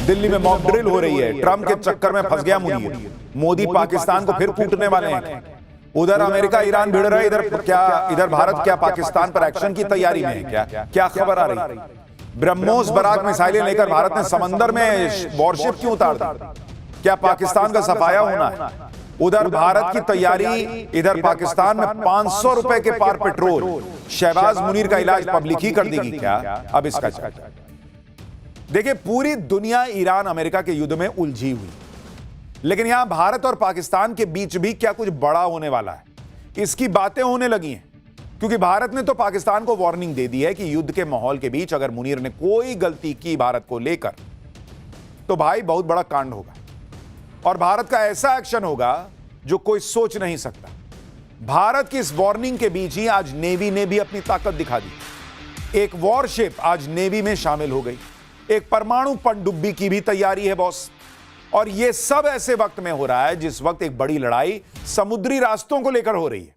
दिल्ली में mock drill हो रही है, ट्रंप के चक्कर में फंस गया मुनीर। मोदी पाकिस्तान को फिर कूटने वाले हैं। उधर अमेरिका ईरान भिड़ रहा है, इधर भारत क्या पाकिस्तान पर एक्शन की तैयारी में है? क्या खबर आ रही? ब्रह्मोस बराक मिसाइलें लेकर भारत ने समंदर में वॉरशिप क्यों उतार दी? क्या पाकिस्तान का सफाया होना है? उधर भारत की तैयारी, इधर पाकिस्तान में 500 रुपए के पार पेट्रोल। शहबाज मुनीर का इलाज पब्लिक ही कर देगी क्या? अब इसका चर्चा। देखिए, पूरी दुनिया ईरान अमेरिका के युद्ध में उलझी हुई, लेकिन यहां भारत और पाकिस्तान के बीच भी क्या कुछ बड़ा होने वाला है, इसकी बातें होने लगी हैं। क्योंकि भारत ने तो पाकिस्तान को वार्निंग दे दी है कि युद्ध के माहौल के बीच अगर मुनीर ने कोई गलती की भारत को लेकर, तो भाई बहुत बड़ा कांड होगा और भारत का ऐसा एक्शन होगा जो कोई सोच नहीं सकता। भारत की इस वार्निंग के बीच ही आज नेवी ने भी अपनी ताकत दिखा दी। एक वॉरशिप आज नेवी में शामिल हो गई। एक परमाणु पनडुब्बी की भी तैयारी है बॉस। और यह सब ऐसे वक्त में हो रहा है जिस वक्त एक बड़ी लड़ाई समुद्री रास्तों को लेकर हो रही है।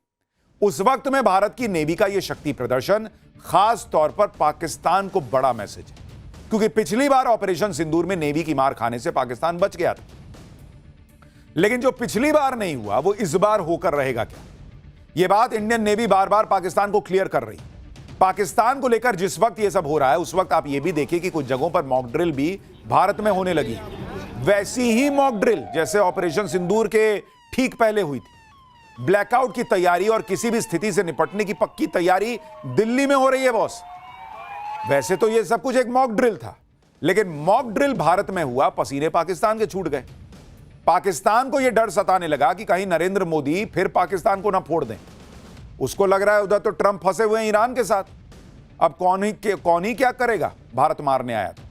उस वक्त में भारत की नेवी का यह शक्ति प्रदर्शन खास तौर पर पाकिस्तान को बड़ा मैसेज है, क्योंकि पिछली बार ऑपरेशन सिंदूर में नेवी की मार खाने से पाकिस्तान बच गया था। लेकिन जो पिछली बार नहीं हुआ वो इस बार होकर रहेगा क्या? यह बात इंडियन नेवी बार बार पाकिस्तान को क्लियर कर रही। पाकिस्तान को लेकर जिस वक्त यह सब हो रहा है, उस वक्त आप यह भी देखिए कि कुछ जगहों पर मॉक ड्रिल भी भारत में होने लगी। वैसी ही मॉक ड्रिल जैसे ऑपरेशन सिंदूर के ठीक पहले हुई थी। ब्लैकआउट की तैयारी और किसी भी स्थिति से निपटने की पक्की तैयारी दिल्ली में हो रही है बॉस। वैसे तो यह सब कुछ एक मॉक ड्रिल था, लेकिन मॉक ड्रिल भारत में हुआ, पसीने पाकिस्तान के छूट गए। पाकिस्तान को यह डर सताने लगा कि कहीं नरेंद्र मोदी फिर पाकिस्तान को ना फोड़ दें। उसको लग रहा है उधर तो ट्रंप फंसे हुए हैं ईरान के साथ, अब कौन ही क्या करेगा, भारत मारने आया था।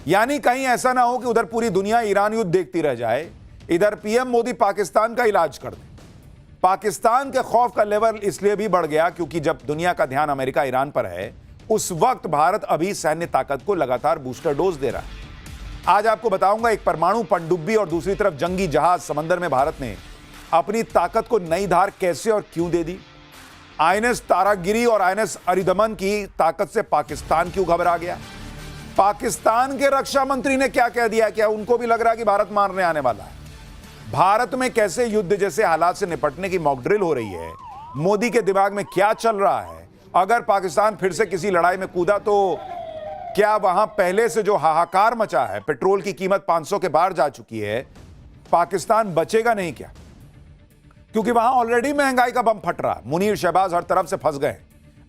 यानी कहीं ऐसा ना हो कि उधर पूरी दुनिया ईरान युद्ध देखती रह जाए, इधर पीएम मोदी पाकिस्तान का इलाज कर दे। पाकिस्तान के खौफ का लेवल इसलिए भी बढ़ गया क्योंकि जब दुनिया का ध्यान अमेरिका ईरान पर है, उस वक्त भारत अभी सैन्य ताकत को लगातार बूस्टर डोज दे रहा है। आज आपको बताऊंगा, एक परमाणु पनडुब्बी और दूसरी तरफ जंगी जहाज समंदर में भारत ने अपनी ताकत को नई धार कैसे और क्यों दे दी। आईएनएस तारागिरी और आईएनएस अरिदमन की ताकत से पाकिस्तान क्यों घबरा गया। पाकिस्तान के रक्षा मंत्री ने क्या कह दिया, क्या उनको भी लग रहा है कि भारत मारने आने वाला है। भारत में कैसे युद्ध जैसे हालात से निपटने की मॉक ड्रिल हो रही है, मोदी के दिमाग में क्या चल रहा है। अगर पाकिस्तान फिर से किसी लड़ाई में कूदा तो क्या वहां पहले से जो हाहाकार मचा है, पेट्रोल की कीमत 500 के पार जा चुकी है, पाकिस्तान बचेगा नहीं क्या? क्योंकि वहां ऑलरेडी महंगाई का बम फट रहा। मुनीर शहबाज हर तरफ से फंस गए।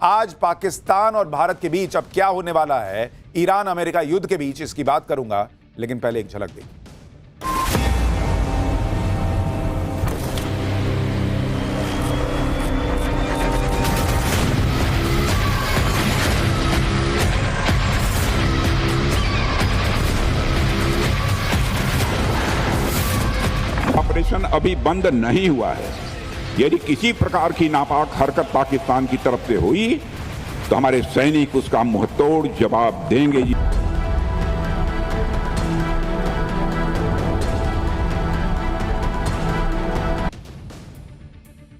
आज पाकिस्तान और भारत के बीच अब क्या होने वाला है, ईरान अमेरिका युद्ध के बीच, इसकी बात करूंगा, लेकिन पहले एक झलक देखिए। ऑपरेशन अभी बंद नहीं हुआ है। यदि किसी प्रकार की नापाक हरकत पाकिस्तान की तरफ से हुई तो हमारे सैनिक उसका मुंहतोड़ जवाब देंगे।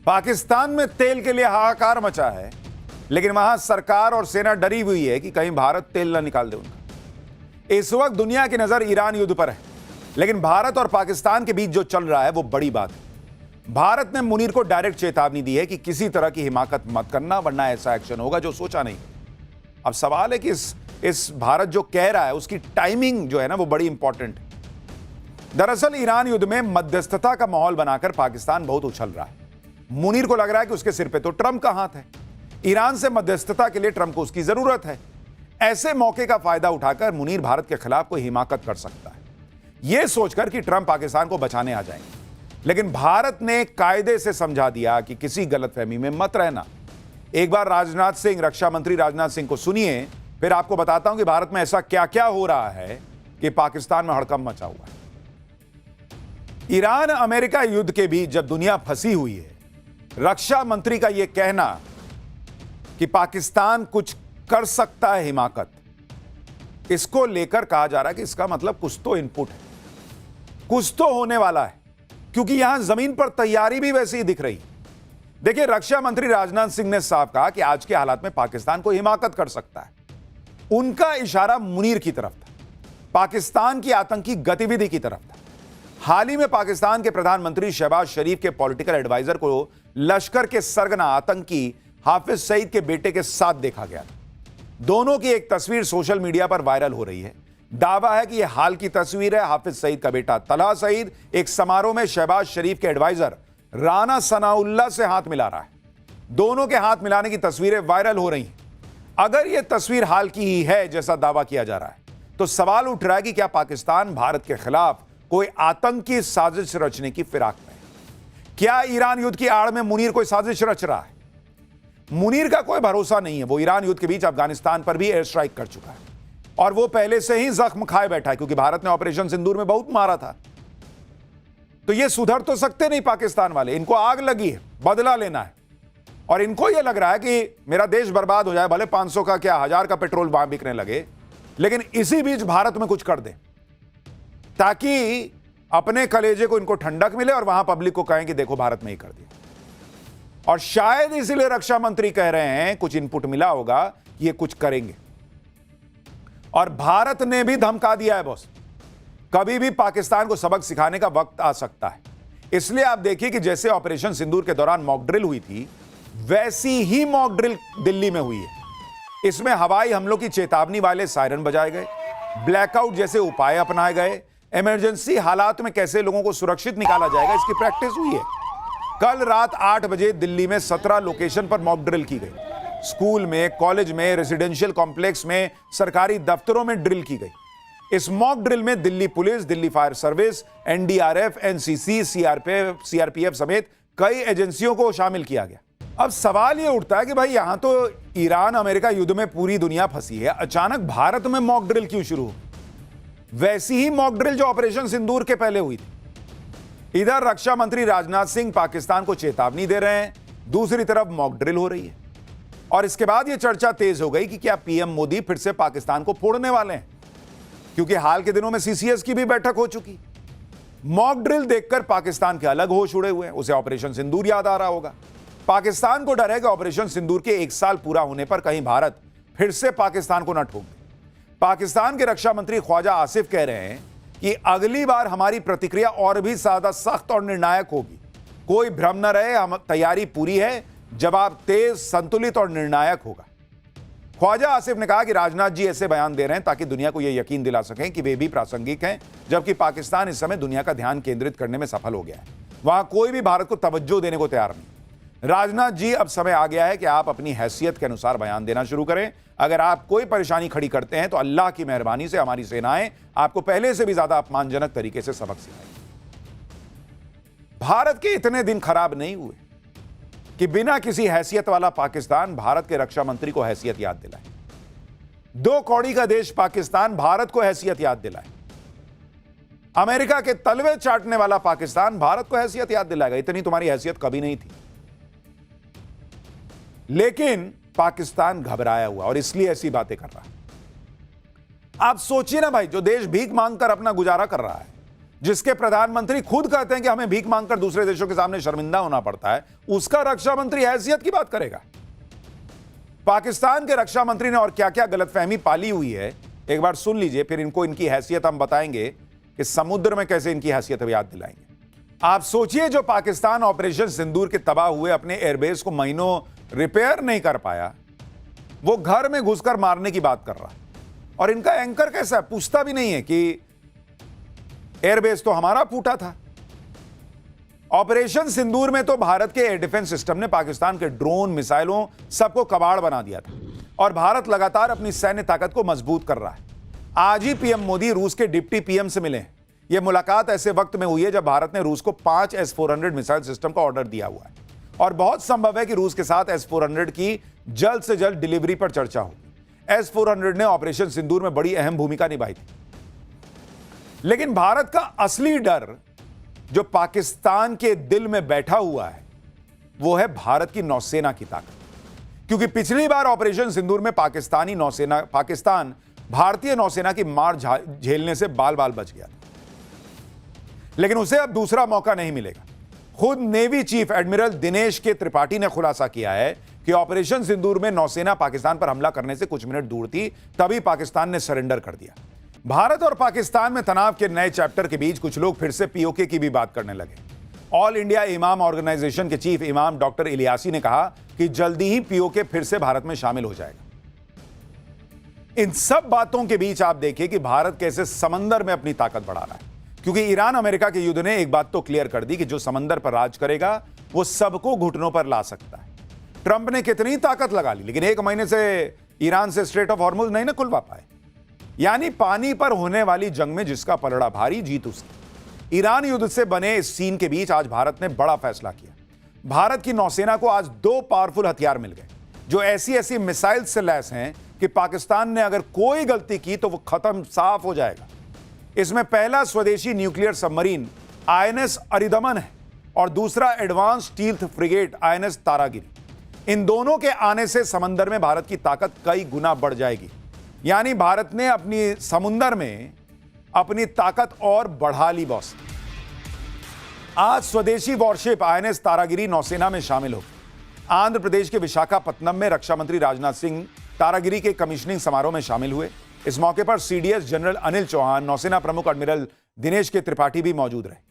पाकिस्तान में तेल के लिए हाहाकार मचा है, लेकिन वहां सरकार और सेना डरी हुई है कि कहीं भारत तेल ना निकाल दे उनका। इस वक्त दुनिया की नजर ईरान युद्ध पर है, लेकिन भारत और पाकिस्तान के बीच जो चल रहा है वो बड़ी बात है। भारत ने मुनीर को डायरेक्ट चेतावनी दी है कि किसी तरह की हिमाकत मत करना, वरना ऐसा एक्शन होगा जो सोचा नहीं। अब सवाल है कि इस भारत जो कह रहा है उसकी टाइमिंग जो है ना वो बड़ी इंपॉर्टेंट है। दरअसल ईरान युद्ध में मध्यस्थता का माहौल बनाकर पाकिस्तान बहुत उछल रहा है। मुनीर को लग रहा है कि उसके सिर पे तो ट्रंप का हाथ है। ईरान से मध्यस्थता के लिए ट्रंप को उसकी जरूरत है। ऐसे मौके का फायदा उठाकर मुनीर भारत के खिलाफ कोई हिमाकत कर सकता है, यह सोचकर कि ट्रंप पाकिस्तान को बचाने आ जाएंगे। लेकिन भारत ने कायदे से समझा दिया कि किसी गलतफहमी में मत रहना। एक बार राजनाथ सिंह, रक्षा मंत्री राजनाथ सिंह को सुनिए, फिर आपको बताता हूं कि भारत में ऐसा क्या क्या हो रहा है कि पाकिस्तान में हड़कंप मचा हुआ है। ईरान अमेरिका युद्ध के बीच जब दुनिया फंसी हुई है, रक्षा मंत्री का यह कहना कि पाकिस्तान कुछ कर सकता है हिमाकत, इसको लेकर कहा जा रहा है कि इसका मतलब कुछ तो इनपुट है, कुछ तो होने वाला है, क्योंकि यहां जमीन पर तैयारी भी वैसी ही दिख रही। देखिए, रक्षा मंत्री राजनाथ सिंह ने साफ कहा कि आज के हालात में पाकिस्तान को हिमाकत कर सकता है। उनका इशारा मुनीर की तरफ था। पाकिस्तान की आतंकी गतिविधि की तरफ था। हाल ही में पाकिस्तान के प्रधानमंत्री शहबाज शरीफ के पॉलिटिकल एडवाइजर को लश्कर के सरगना आतंकी हाफिज सईद के बेटे के साथ देखा गया। दोनों की एक तस्वीर सोशल मीडिया पर वायरल हो रही है। दावा है कि यह हाल की तस्वीर है। हाफिज सईद का बेटा तलहा सईद एक समारोह में शहबाज शरीफ के एडवाइजर राना सनाउल्लाह से हाथ मिला रहा है। दोनों के हाथ मिलाने की तस्वीरें वायरल हो रही हैं। अगर यह तस्वीर हाल की ही है जैसा दावा किया जा रहा है, तो सवाल उठ रहा है कि क्या पाकिस्तान भारत के खिलाफ कोई आतंकी साजिश रचने की फिराक में है? क्या ईरान युद्ध की आड़ में मुनीर कोई साजिश रच रहा है? मुनीर का कोई भरोसा नहीं है। वो ईरान युद्ध के बीच अफगानिस्तान पर भी एयर स्ट्राइक कर चुका है और वो पहले से ही जख्म खाए बैठा है, क्योंकि भारत ने ऑपरेशन सिंदूर में बहुत मारा था। तो ये सुधर तो सकते नहीं पाकिस्तान वाले। इनको आग लगी है, बदला लेना है और इनको यह लग रहा है कि मेरा देश बर्बाद हो जाए, भले 500 का क्या 1000 का पेट्रोल वहां बिकने लगे, लेकिन इसी बीच भारत में कुछ कर दे ताकि अपने कलेजे को इनको ठंडक मिले और वहां पब्लिक को कहें कि देखो भारत में ही कर दिया। और शायद इसलिए रक्षा मंत्री कह रहे हैं, कुछ इनपुट मिला होगा, ये कुछ करेंगे। और भारत ने भी धमका दिया है बॉस, कभी भी पाकिस्तान को सबक सिखाने का वक्त आ सकता है। इसलिए आप देखिए कि जैसे ऑपरेशन सिंदूर के दौरान मॉक ड्रिल हुई थी, वैसी ही मॉक ड्रिल दिल्ली में हुई है। इसमें हवाई हमलों की चेतावनी वाले सायरन बजाए गए, ब्लैकआउट जैसे उपाय अपनाए गए, इमरजेंसी हालात में कैसे लोगों को सुरक्षित निकाला जाएगा, इसकी प्रैक्टिस हुई है। कल रात 8 बजे दिल्ली में 17 लोकेशन पर मॉक ड्रिल की गई। स्कूल में, कॉलेज में, रेजिडेंशियल कॉम्प्लेक्स में, सरकारी दफ्तरों में ड्रिल की गई। इस मॉक ड्रिल में Delhi police, Delhi fire service, NDRF, NCC, CRPF समेत कई एजेंसियों को शामिल किया गया। अब सवाल यह उठता है कि भाई यहां तो ईरान अमेरिका युद्ध में पूरी दुनिया फंसी है, अचानक भारत में मॉक ड्रिल क्यों शुरू हो? वैसी ही मॉक ड्रिल जो ऑपरेशन सिंदूर के पहले हुई थी। इधर रक्षा मंत्री राजनाथ सिंह पाकिस्तान को चेतावनी दे रहे हैं, दूसरी तरफ मॉक ड्रिल हो रही है। और इसके बाद यह चर्चा तेज हो गई कि क्या पीएम मोदी फिर से पाकिस्तान को फोड़ने वाले हैं, क्योंकि हाल के दिनों में सीसीएस की भी बैठक हो चुकी। मॉक ड्रिल देखकर पाकिस्तान के अलग होश उड़े हुए हैं, उसे ऑपरेशन सिंदूर याद आ रहा होगा। पाकिस्तान को डर है कि ऑपरेशन सिंदूर के 1 साल पूरा होने पर कहीं भारत फिर से पाकिस्तान को न ठोक दे। पाकिस्तान के रक्षा मंत्री ख्वाजा आसिफ कह रहे हैं कि अगली बार हमारी प्रतिक्रिया और भी ज्यादा सख्त और निर्णायक होगी। कोई भ्रम न रहे, हम तैयारी पूरी है, जवाब तेज, संतुलित और निर्णायक होगा। ख्वाजा आसिफ ने कहा कि राजनाथ जी ऐसे बयान दे रहे हैं ताकि दुनिया को यह यकीन दिला सकें कि वे भी प्रासंगिक हैं, जबकि पाकिस्तान इस समय दुनिया का ध्यान केंद्रित करने में सफल हो गया है। वहां कोई भी भारत को तवज्जो देने को तैयार नहीं। राजनाथ जी, अब समय आ गया है कि आप अपनी हैसियत के अनुसार बयान देना शुरू करें। अगर आप कोई परेशानी खड़ी करते हैं तो अल्लाह की मेहरबानी से हमारी सेनाएं आपको पहले से भी ज्यादा अपमानजनक तरीके से सबक सिखाएंगी। भारत के इतने दिन खराब नहीं हुए कि बिना किसी हैसियत वाला पाकिस्तान भारत के रक्षा मंत्री को हैसियत याद दिलाए। 2 कौड़ी का देश पाकिस्तान भारत को हैसियत याद दिलाए। अमेरिका के तलवे चाटने वाला पाकिस्तान भारत को हैसियत याद दिलाएगा। इतनी तुम्हारी हैसियत कभी नहीं थी। लेकिन पाकिस्तान घबराया हुआ और इसलिए ऐसी बातें कर रहा है। आप सोचिए ना भाई, जो देश भीख मांगकर अपना गुजारा कर रहा है, जिसके प्रधानमंत्री खुद कहते हैं कि हमें भीख मांगकर दूसरे देशों के सामने शर्मिंदा होना पड़ता है, उसका रक्षा मंत्री हैसियत की बात करेगा। पाकिस्तान के रक्षा मंत्री ने और क्या क्या गलतफहमी पाली हुई है, एक बार सुन लीजिए, फिर इनको इनकी हैसियत हम बताएंगे कि समुद्र में कैसे इनकी हैसियत याद दिलाएंगे। आप सोचिए, जो पाकिस्तान ऑपरेशन सिंदूर के तबाह हुए अपने एयरबेस को महीनों रिपेयर नहीं कर पाया, वो घर में घुसकर मारने की बात कर रहा है। और इनका एंकर कैसा है, पूछता भी नहीं है कि एयरबेस तो हमारा फूटा था। ऑपरेशन सिंदूर में तो भारत के एयर डिफेंस सिस्टम ने पाकिस्तान के ड्रोन, मिसाइलों सबको कबाड़ बना दिया था और भारत लगातार अपनी सैन्य ताकत को मजबूत कर रहा है। आज ही पीएम मोदी रूस के डिप्टी पीएम से मिले हैं। यह मुलाकात ऐसे वक्त में हुई है जब भारत ने रूस को 5 S-400 मिसाइल सिस्टम का ऑर्डर दिया हुआ है और बहुत संभव है कि रूस के साथ S-400 की जल्द से जल्द डिलीवरी पर चर्चा होगी। S-400 ने ऑपरेशन सिंदूर में बड़ी अहम भूमिका निभाई थी। लेकिन भारत का असली डर जो पाकिस्तान के दिल में बैठा हुआ है, वो है भारत की नौसेना की ताकत। क्योंकि पिछली बार ऑपरेशन सिंदूर में पाकिस्तान भारतीय नौसेना की मार झेलने से बाल बाल बच गया था। लेकिन उसे अब दूसरा मौका नहीं मिलेगा। खुद नेवी चीफ एडमिरल दिनेश के त्रिपाठी ने खुलासा किया है कि ऑपरेशन सिंदूर में नौसेना पाकिस्तान पर हमला करने से कुछ मिनट दूर थी, तभी पाकिस्तान ने सरेंडर कर दिया। भारत और पाकिस्तान में तनाव के नए चैप्टर के बीच कुछ लोग फिर से पीओके की भी बात करने लगे। ऑल इंडिया इमाम ऑर्गेनाइजेशन के चीफ इमाम डॉक्टर इलियासी ने कहा कि जल्दी ही पीओके फिर से भारत में शामिल हो जाएगा। इन सब बातों के बीच आप देखिए कि भारत कैसे समंदर में अपनी ताकत बढ़ा रहा है, क्योंकि ईरान अमेरिका के युद्ध ने एक बात तो क्लियर कर दी कि जो समंदर पर राज करेगा वो सबको घुटनों पर ला सकता है। ट्रंप ने कितनी ताकत लगा ली, लेकिन 1 महीने से ईरान से स्ट्रेट ऑफ हॉर्मुज नहीं ना खुलवा पाए। यानी पानी पर होने वाली जंग में जिसका पलड़ा भारी, जीत उसकी। ईरान युद्ध से बने इस सीन के बीच आज भारत ने बड़ा फैसला किया। भारत की नौसेना को आज 2 पावरफुल हथियार मिल गए जो ऐसी ऐसी मिसाइल से लैस हैं कि पाकिस्तान ने अगर कोई गलती की तो वो खत्म साफ हो जाएगा। इसमें पहला स्वदेशी न्यूक्लियर सबमरीन आईएनएस अरिदमन है और दूसरा advance stealth frigate INS Taragiri. इन दोनों के आने से समंदर में भारत की ताकत कई गुना बढ़ जाएगी। यानी भारत ने अपनी समुंदर में अपनी ताकत और बढ़ा ली बॉस। आज स्वदेशी वॉरशिप आईएनएस तारागिरी नौसेना में शामिल हो। आंध्र प्रदेश के विशाखापत्तनम में रक्षा मंत्री राजनाथ सिंह तारागिरी के कमिश्निंग समारोह में शामिल हुए। इस मौके पर सीडीएस जनरल अनिल चौहान, नौसेना प्रमुख एडमिरल दिनेश के त्रिपाठी भी मौजूद रहे।